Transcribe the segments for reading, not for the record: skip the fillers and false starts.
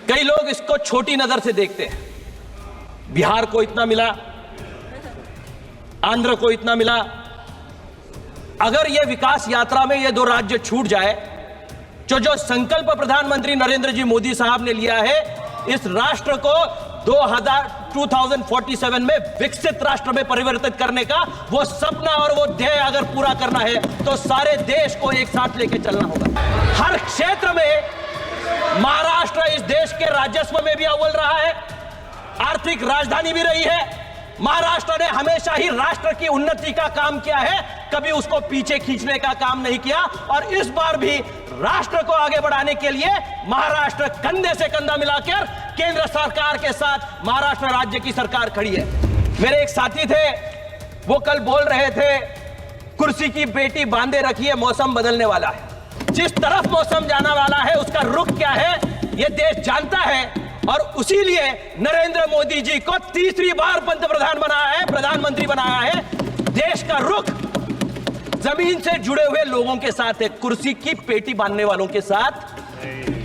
कई लोग इसको छोटी नजर से देखते हैं। बिहार को इतना मिला, आंध्र को इतना मिला। अगर ये विकास यात्रा में ये दो राज्य छूट जाए तो जो संकल्प प्रधानमंत्री नरेंद्र जी मोदी साहब ने लिया है, इस राष्ट्र को 2047 में विकसित राष्ट्र में परिवर्तित करने का वो सपना और वो ध्येय अगर पूरा करना है तो सारे देश को एक साथ लेके चलना होगा। हर क्षेत्र में महाराष्ट्र इस देश के राजस्व में भी अव्वल रहा है, आर्थिक राजधानी भी रही है। महाराष्ट्र ने हमेशा ही राष्ट्र की उन्नति का काम किया है, कभी उसको पीछे खींचने का काम नहीं किया। और इस बार भी राष्ट्र को आगे बढ़ाने के लिए महाराष्ट्र कंधे से कंधा मिलाकर केंद्र सरकार के साथ महाराष्ट्र राज्य की सरकार खड़ी है। मेरे एक साथी थे, वो कल बोल रहे थे कुर्सी की पेटी बांधे रखिए, मौसम बदलने वाला है। जिस तरफ मौसम जाने वाला है उसका रुख क्या है ये देश जानता है, और उसीलिए नरेंद्र मोदी जी को तीसरी बार पंतप्रधान बनाया है, प्रधानमंत्री बनाया है। देश का रुख जमीन से जुड़े हुए लोगों के साथ है, कुर्सी की पेटी बांधने वालों के साथ।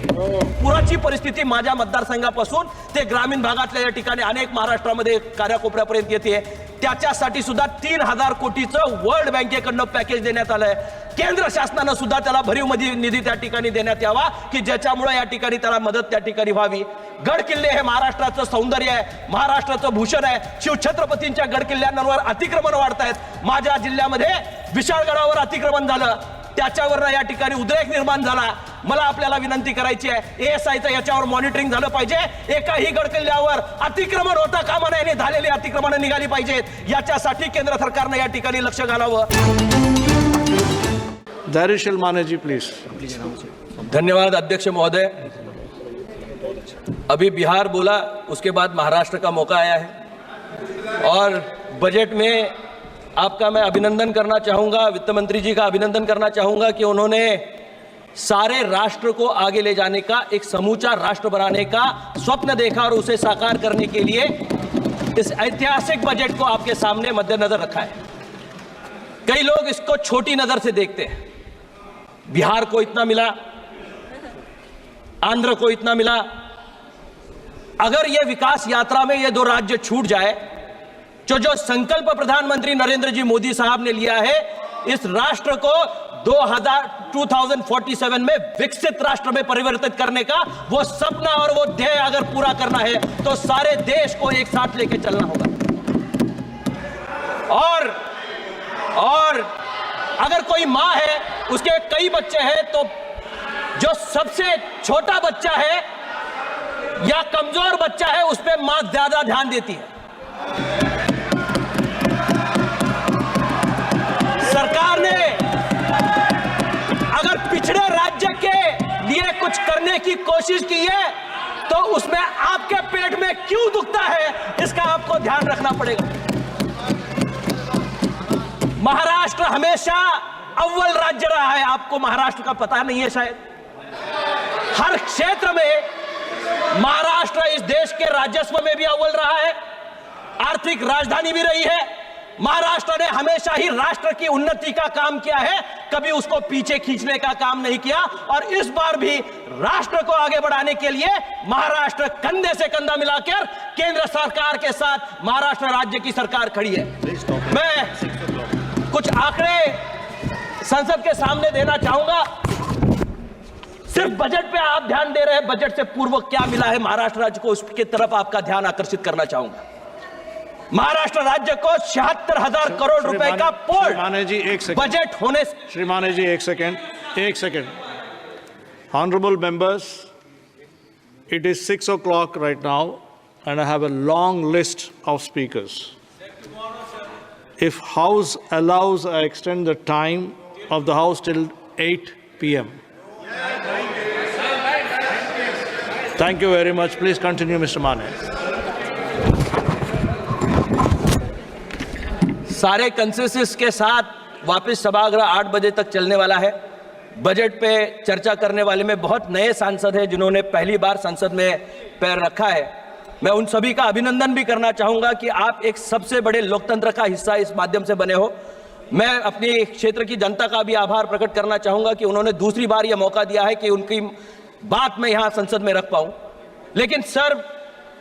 पुराची परिस्थिती माझ्या मतदारसंघापासून ते ग्रामीण भागातल्या या ठिकाणी अनेक महाराष्ट्रामध्ये कार्याकोपऱ्यापर्यंत येते। त्याच्यासाठी सुद्धा 3000 कोटीचं वर्ल्ड बँकेकडनं पॅकेज देण्यात आलंय। केंद्र शासनानं सुद्धा त्याला भरीव निधी त्या ठिकाणी देण्यात यावा की ज्याच्यामुळे या ठिकाणी त्याला मदत त्या ठिकाणी व्हावी। गड किल्ले हे महाराष्ट्राचं सौंदर्य आहे, महाराष्ट्राचं भूषण आहे। शिवछत्रपतींच्या गड किल्ल्यांवर अतिक्रमण वाढतायत। माझ्या जिल्ह्यामध्ये विशाळगडावर अतिक्रमण झालं, त्याच्यावर या ठिकाणी उद्रेक निर्माण झाला। मला आपल्याला विनंती करायची आहे, एएसआयचं याच्यावर मॉनिटरिंग झालं पाहिजे। एकाही गड किल्ल्यावर अतिक्रमण होता कामा नये, झालेली अतिक्रमण निघाली पाहिजेत। याच्यासाठी केंद्र सरकारने या ठिकाणी लक्ष घालावं। धैर्यशील माने जी प्लीज। धन्यवाद अध्यक्ष महोदय। अभी बिहार बोला, उसके बाद महाराष्ट्र का मौका आया है और बजट में आपका मैं अभिनंदन करना चाहूँगा, वित्त मंत्री जी का अभिनंदन करना चाहूँगा कि उन्होंने सारे राष्ट्र को आगे ले जाने का, एक समूचा राष्ट्र बनाने का स्वप्न देखा और उसे साकार करने के लिए इस ऐतिहासिक बजट को आपके सामने मद्देनजर रखा है। कई लोग इसको छोटी नजर से देखते हैं। बिहार को इतना मिला, आंध्र को इतना मिला। अगर ये विकास यात्रा में ये दो राज्य छूट जाए तो जो संकल्प प्रधानमंत्री नरेंद्र जी मोदी साहब ने लिया है, इस राष्ट्र को 2047 में विकसित राष्ट्र में परिवर्तित करने का वो सपना और वो ध्येय अगर पूरा करना है तो सारे देश को एक साथ लेके चलना होगा। और अगर कोई मां है, उसके कई बच्चे हैं, तो जो सबसे छोटा बच्चा है या कमजोर बच्चा है उस पर मां ज्यादा ध्यान देती है। सरकार ने अगर पिछड़े राज्य के लिए कुछ करने की कोशिश की है तो उसमें आपके पेट में क्यों दुखता है, इसका आपको ध्यान रखना पड़ेगा। महाराष्ट्र हमेशा अव्वल राज्य रहा है, आपको महाराष्ट्र का पता नहीं है शायद। हर क्षेत्र में महाराष्ट्र इस देश के राजस्व में भी अव्वल रहा है, आर्थिक राजधानी भी रही है। महाराष्ट्र ने हमेशा ही राष्ट्र की उन्नति का काम किया है, कभी उसको पीछे खींचने का काम नहीं किया। और इस बार भी राष्ट्र को आगे बढ़ाने के लिए महाराष्ट्र कंधे से कंधा मिलाकर केंद्र सरकार के साथ महाराष्ट्र राज्य की सरकार खड़ी है। मैं कुछ आंकड़े संसद के सामने देना चाहूंगा। सिर्फ बजट पे आप ध्यान दे रहे हैं, बजट से पूर्व क्या मिला है महाराष्ट्र राज्य को, उसकी तरफ आपका ध्यान आकर्षित करना चाहूंगा। महाराष्ट्र राज्य को 76,000 करोड़ रुपए का पोर्ट बजट होने। श्री माने जी एक second. Honorable members, it is 6 o'clock right now and I have a long list of speakers. If House allows, I extend the time of the House till 8 p.m. Thank you very much. Please continue, Mr. Mane. सारे consensus के साथ वापस सभागृह 8 बजे तक चलने वाला है। बजट पे चर्चा करने वाले में बहुत नए सांसद हैं जिन्होंने पहली बार संसद में पैर रखा है। मैं उन सभी का अभिनंदन भी करना चाहूंगा कि आप एक सबसे बड़े लोकतंत्र का हिस्सा इस माध्यम से बने हो। मैं अपनी क्षेत्र की जनता का भी आभार प्रकट करना चाहूंगा कि उन्होंने दूसरी बार यह मौका दिया है कि उनकी बात मैं यहां संसद में रख पाऊं। लेकिन सर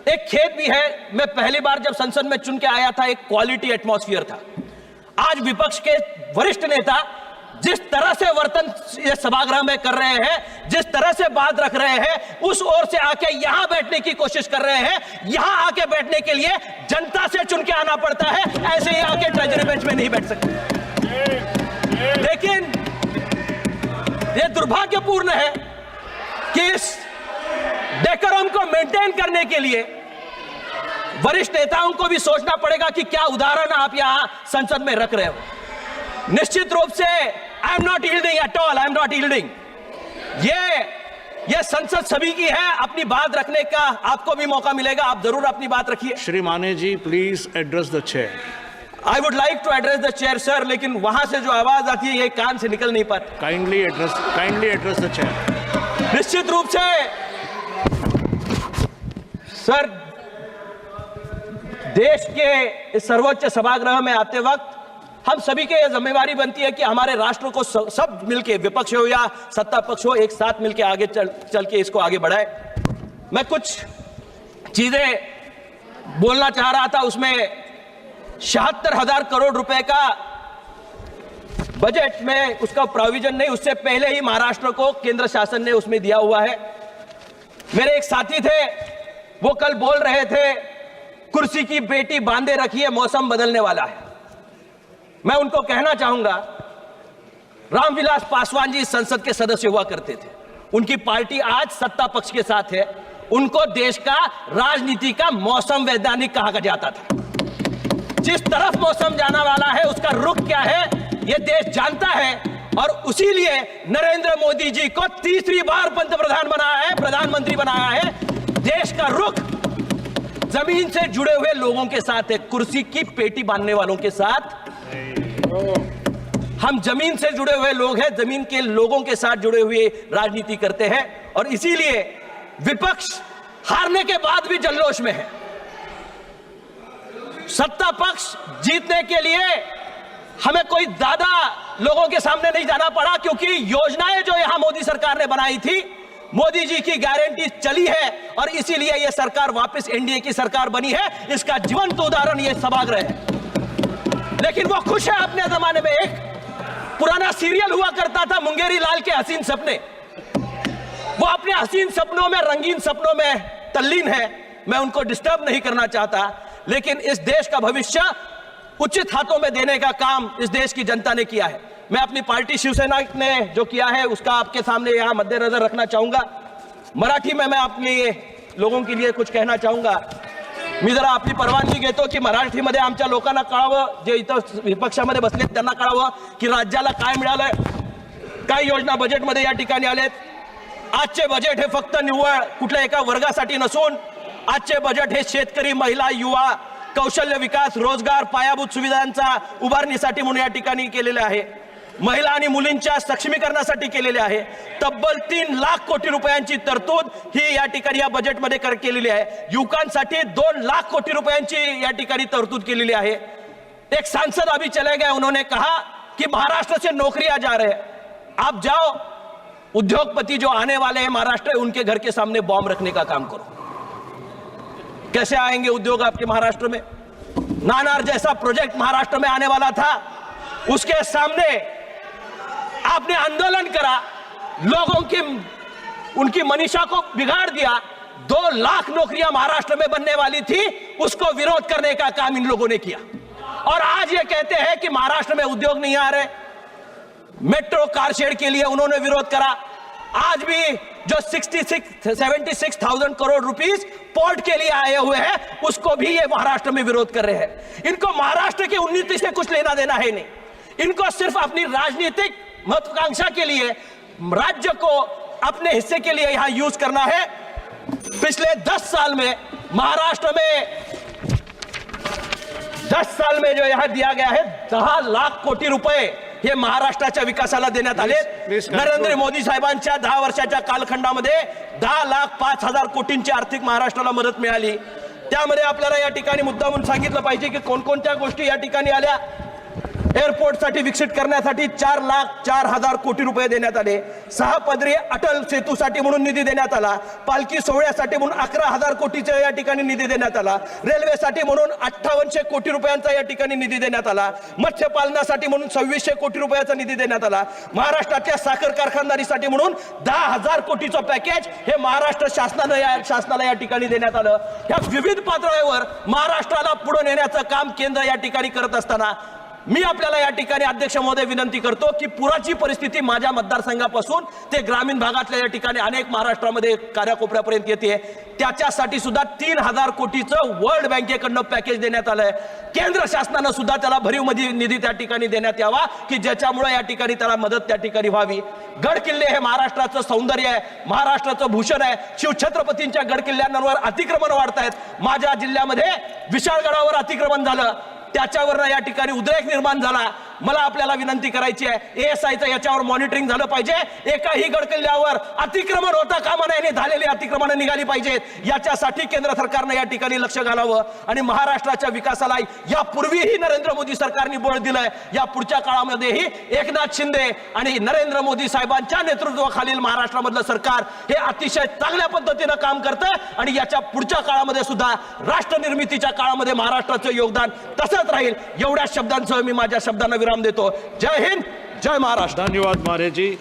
एक खेद भी है, मैं पहली बार जब संसद में चुन के आया था एक क्वालिटी एटमॉस्फेयर था। आज विपक्ष के वरिष्ठ नेता जिस तरह से वर्तन ये सभागृह में कर रहे हैं, जिस तरह से बात रख रहे हैं, उस ओर से आके यहां बैठने की कोशिश कर रहे हैं। यहां आके बैठने के लिए जनता से चुन के आना पड़ता है, ऐसे ही आके ट्रेजरी बेंच में नहीं बैठ सकते। लेकिन यह दुर्भाग्यपूर्ण है कि इस डेकोरम को मेंटेन करने के लिए वरिष्ठ नेताओं को भी सोचना पड़ेगा कि क्या उदाहरण आप यहां संसद में रख रहे हो। निश्चित रूप से I am not yielding at all, I am not yielding. ये संसद सभी की है, अपनी बात रखने का आपको भी मौका मिलेगा, आप जरूर अपनी बात रखिए। Shri Mane ji, please address the chair. I would like to address the chair sir, लेकिन वहां से जो आवाज आती है ये कान से निकल नहीं पाती। Kindly address the chair. निश्चित रूप से सर, देश के इस सर्वोच्च सभागृह में आते वक्त हम सभी के यह जिम्मेवारी बनती है कि हमारे राष्ट्र को सब मिलके, विपक्ष हो या सत्ता पक्ष हो, एक साथ मिलके आगे चल के इसको आगे बढ़ाए। मैं कुछ चीजें बोलना चाह रहा था, उसमें 76,000 करोड़ रुपए का बजट में उसका प्रोविजन नहीं, उससे पहले ही महाराष्ट्र को केंद्र शासन ने उसमें दिया हुआ है। मेरे एक साथी थे, वो कल बोल रहे थे कुर्सी की बेटी बांधे रखिए, मौसम बदलने वाला है। मैं उनको कहना चाहूंगा, रामविलास पासवान जी संसद के सदस्य हुआ करते थे, उनकी पार्टी आज सत्ता पक्ष के साथ है, उनको देश का राजनीति का मौसम वैज्ञानिक कहा जाता था। जिस तरफ मौसम जाने वाला है उसका रुख क्या है यह देश जानता है, और उसीलिए नरेंद्र मोदी जी को तीसरी बार पंतप्रधान बनाया है, प्रधानमंत्री बनाया है। देश का रुख जमीन से जुड़े हुए लोगों के साथ है, कुर्सी की पेटी बांधने वालों के साथ हम जमीन से जुड़े हुए लोग हैं, जमीन के लोगों के साथ जुड़े हुए राजनीति करते हैं। और इसीलिए विपक्ष हारने के बाद भी जल्लोश में है। सत्ता पक्ष जीतने के लिए हमें कोई ज्यादा लोगों के सामने नहीं जाना पड़ा, क्योंकि योजनाएं जो यहां मोदी सरकार ने बनाई थी, मोदी जी की गारंटी चली है, और इसीलिए यह सरकार वापस एनडीए की सरकार बनी है। इसका जीवंत उदाहरण यह सभागृह है। लेकिन वो खुश है अपने जमाने में। एक पुराना सीरियल हुआ करता था, मुंगेरी लाल के हसीन सपने, वो अपने हसीन सपनों में, रंगीन सपनों में तल्लीन है। मैं उनको डिस्टर्ब नहीं करना चाहता, लेकिन इस देश का भविष्य उचित हाथों में देने का काम इस देश की जनता ने किया है। मैं अपनी पार्टी शिवसेना ने जो किया है उसका आपके सामने यहां मद्देनजर रखना चाहूंगा। मराठी में मैं अपने लोगों के लिए कुछ कहना चाहूंगा। मी जरा आपली परवानगी घेतो की मराठीमध्ये आमच्या लोकांना कळावं, जे इथं विपक्षामध्ये बसलेत त्यांना कळावं की राज्याला काय मिळालंय, काय योजना बजेटमध्ये या ठिकाणी आलेत। आजचे बजेट हे फक्त निव्वळ कुठल्या एका वर्गासाठी नसून आजचे बजेट हे शेतकरी, महिला, युवा, कौशल्य विकास, रोजगार, पायाभूत सुविधांचा उभारणीसाठी म्हणून या ठिकाणी केलेले आहे। महिला आणि मुलींच्या सक्षमीकरणासाठी केलेले आहे। तब्बल 3 लाख कोटी रुपयांची तरतूद ही या ठिकाणी या बजेटमध्ये केलेली आहे। युवकांसाठी 2 लाख कोटी रुपयांची या ठिकाणी तरतूद केलेली आहे। एक सांसद अभी चले गए, उन्होंने कहा कि महाराष्ट्र से नौकरियां जा रहे हैं। आप जाओ, उद्योगपति जो आने वाले हैं महाराष्ट्र, उनके घर के सामने बॉम्ब रखने का काम करो। कैसे आएंगे उद्योग आपके महाराष्ट्र में? नानार जैसा प्रोजेक्ट महाराष्ट्र में आने वाला था, उसके सामने आपने आंदोलन करा, लोगों की उनकी मनीषा को बिगाड़ दिया। 2 लाख नौकरियां महाराष्ट्र में बनने वाली थी, उसको विरोध करने का काम इन लोगों ने किया। और आज ये कहते हैं कि महाराष्ट्र में उद्योग नहीं आ रहे। मेट्रो कारशेड के लिए उन्होंने विरोध करा। आज भी जो 76,000 करोड़ रुपीस पोर्ट के लिए आए हुए हैं, उसको भी ये महाराष्ट्र में विरोध कर रहे हैं। इनको महाराष्ट्र की उन्नति से कुछ लेना देना है नहीं। इनको सिर्फ अपनी राजनीतिक महत्वाकांक्षा के लिए राज्य को अपने हिस्से के लिए यहां यूज करना है। पिछले 10 साल में महाराष्ट्र में 10 साल में जो यहां दिया गया है 10 लाख कोटी रुपए हे महाराष्ट्राच्या विकासाला देण्यात आले। नरेंद्र मोदी साहेबांच्या 10 वर्षाच्या कालखंडामध्ये 10,05,000 कोटींची आर्थिक महाराष्ट्राला मदत मिळाली। त्यामध्ये आपल्याला या ठिकाणी मुद्दामून सांगितलं पाहिजे की कोणकोणत्या गोष्टी या ठिकाणी आल्या। एअरपोर्टसाठी विकसित करण्यासाठी 4,04,000 कोटी रुपये देण्यात आले. 6 पदरी अटल सेतूसाठी म्हणून निधी देण्यात आला. पालखी सोहळ्यासाठी म्हणून 11,000 कोटीचा या ठिकाणी निधी देण्यात आला. रेल्वेसाठी म्हणून 5800 कोटी रुपयांचा या ठिकाणी निधी देण्यात आला. मत्स्यपालनासाठी म्हणून 2600 कोटी रुपयाचा निधी देण्यात आला. महाराष्ट्राच्या साखर कारखानदारीसाठी म्हणून 10,000 कोटीचं पॅकेज हे महाराष्ट्र शासनाला या ठिकाणी देण्यात आलं. या विविध पातळीवर महाराष्ट्राला पुढे नेण्याचं काम केंद्र या ठिकाणी करत असताना मी आपल्याला या ठिकाणी अध्यक्ष महोदय विनंती करतो की पुराची परिस्थिती माझ्या मतदारसंघापासून ते ग्रामीण भागातल्या या ठिकाणी अनेक महाराष्ट्रामध्ये कानाकोपऱ्यापर्यंत येते. त्याच्यासाठी सुद्धा 3,000 कोटीचं वर्ल्ड बँकेकडनं पॅकेज देण्यात आलंय. केंद्र शासनानं सुद्धा त्याला भरीव निधी त्या ठिकाणी देण्यात यावा की ज्याच्यामुळे या ठिकाणी त्याला मदत त्या ठिकाणी व्हावी. गड किल्ले हे महाराष्ट्राचं सौंदर्य आहे, महाराष्ट्राचं भूषण आहे. शिवछत्रपतींच्या गड किल्ल्यांवर अतिक्रमण वाढतायत. माझ्या जिल्ह्यामध्ये विशाळगडावर अतिक्रमण झालं, त्याच्यावर या ठिकाणी उद्रेक निर्माण झाला. मला आपल्याला विनंती करायची आहे, ASIचं याच्यावर मॉनिटरिंग झालं पाहिजे. एकाही गड किल्ल्यावर अतिक्रमण होता कामा नये, झालेली अतिक्रमण निघाली पाहिजेत. याच्यासाठी केंद्र सरकारनं या ठिकाणी लक्ष घालावं आणि महाराष्ट्राच्या विकासाला यापूर्वीही नरेंद्र मोदी सरकारने बळ दिलंय. या पुढच्या काळामध्येही एकनाथ शिंदे आणि नरेंद्र मोदी साहेबांच्या नेतृत्वाखालील महाराष्ट्रामधलं सरकार हे अतिशय चांगल्या पद्धतीनं काम करतंय आणि याच्या पुढच्या काळामध्ये सुद्धा राष्ट्र निर्मितीच्या काळामध्ये महाराष्ट्राचं योगदान तसंच राहील. एवढ्या शब्दांसह मी माझ्या शब्दांना विराम देतो. जय हिंद, जय महाराष्ट्र. धन्यवाद मारे जी.